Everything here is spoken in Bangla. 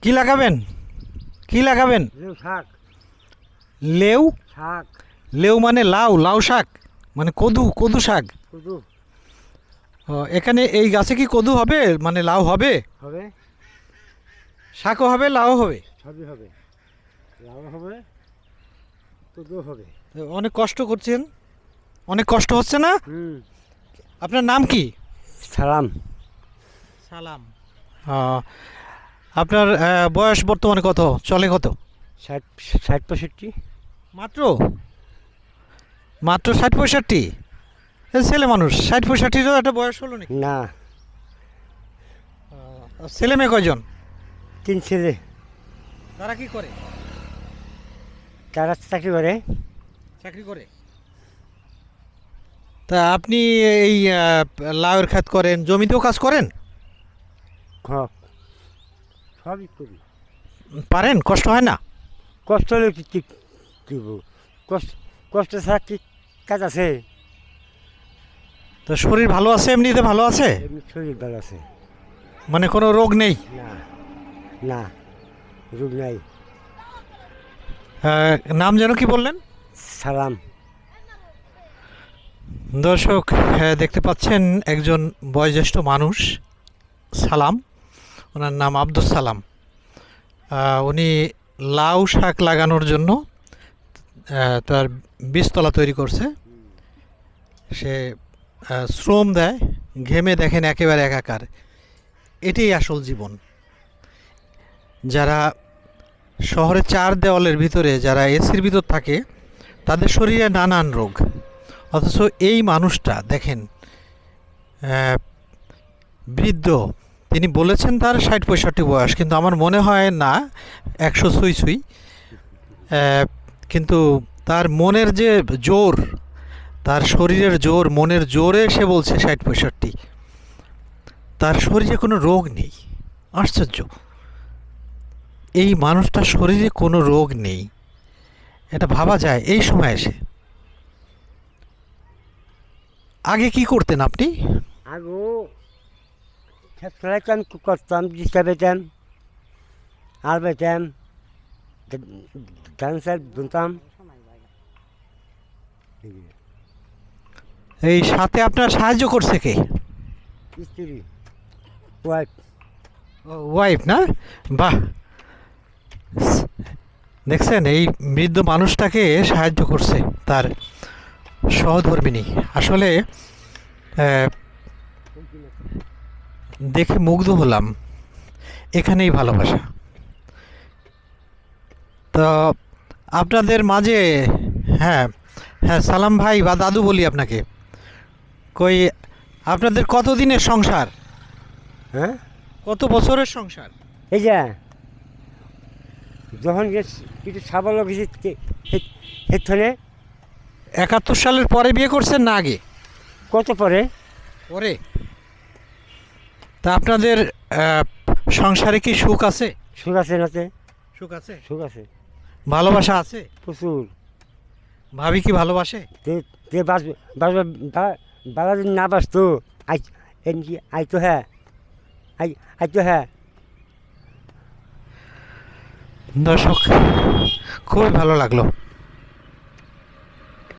কি লাগাবেন? কি লাগাবেন? লেউ শাক। লেউ? শাক। লেউ মানে লাউ, লাউ শাক মানে কদু, কদু শাক। কদু। এখানে এই গাছে কি কদু হবে, মানে লাউ হবে? হবে। শাকও হবে, লাউ হবে? সবই হবে। লাউ হবে, কদু হবে। তো অনেক কষ্ট করছেন, অনেক কষ্ট হচ্ছে না? হুম। আপনার নাম কি? সালাম। সালাম। আপনার বয়স বর্তমানে কত, চলে কত? 60-65। মাত্র? মাত্র 60-65? ছেলে মানুষ 60-65-ও একটা বয়স হলো নাকি? না, ছেলে মেয়ে কয়জন? 3 ছেলে। তারা কি করে? তারা চাকরি করে। চাকরি করে। তা আপনি এই লাউয়ের ক্ষেত করেন, জমিতেও কাজ করেন? সব সবই করি। পারেন? কষ্ট হয় না? কষ্ট হলে কি করব? কষ্ট কষ্ট ছাড়া কি কাজ আছে? তো শরীর ভালো আছে, এমনিতে ভালো আছে? এমনি শরীর ভালো আছে। মানে কোনো রোগ নেই? না, না, রোগ নাই। নাম যেন কি বললেন? সালাম। দর্শক, দেখতে পাচ্ছেন একজন বয়োজ্যেষ্ঠ মানুষ, সালাম, ওনার নাম আব্দুস সালাম। উনি লাউ শাক লাগানোর জন্য তার বীজতলা তৈরি করছে। সে শ্রম দেয়, ঘেমে দেখেন একেবারে একাকার। এটাই আসল জীবন। যারা শহরে 4 দেওয়ালের ভিতরে, যারা এসির ভিতর থাকে, তাদের শরীরে নানান রোগ। অথচ এই মানুষটা দেখেন, বৃদ্ধ, তিনি বলেছেন তার 60-65 বয়স, কিন্তু আমার মনে হয় না, 100 ছুঁই ছুঁই। কিন্তু তার মনের যে জোর, তার শরীরের জোর, মনের জোরে সে বলছে 60-65। তার শরীরে কোনো রোগ নেই। আশ্চর্য! এই মানুষটার শরীরে কোনো রোগ নেই, এটা ভাবা যায় এই সময় এসে। আগে কি করতেন আপনি? আগো খেত ফেলাইতাম, করতাম, ডিস্টা পেতাম, আর পেতাম, ধান চাল বুনতাম। এই সাথে আপনার সাহায্য করছে কে? স্ত্রী, ওয়াইফ। ওয়াইফ না? বাহ! দেখছেন, এই বৃদ্ধ মানুষটাকে সাহায্য করছে তার সহধর্মিণী। আসলে দেখে মুগ্ধ হলাম। এখানেই ভালোবাসা। তো আপনাদের মাঝে, হ্যাঁ হ্যাঁ, সালাম ভাই বা দাদু বলি আপনাকে, কই আপনাদের কত দিনের সংসার? হ্যাঁ, কত বছরের সংসার? এই যে যখন কিছু সাবল গেছি হেথনে। 71 সালের পরে বিয়ে করছেন না আগে? কত পরে? পরে। তা আপনাদের সংসারে কি সুখ আছে? সুখ আছে নাতে। সুখ আছে? সুখ আছে, ভালোবাসা আছে? প্রচুর। ভাবি কি ভালোবাসে? তে তে বাঁচবে, বাঁচবে, বালা যদি না বাঁচতো, আই এমনি আইতো, হ্যাঁ, আইতো, হ্যাঁ। দর্শক, খুবই ভালো লাগলো।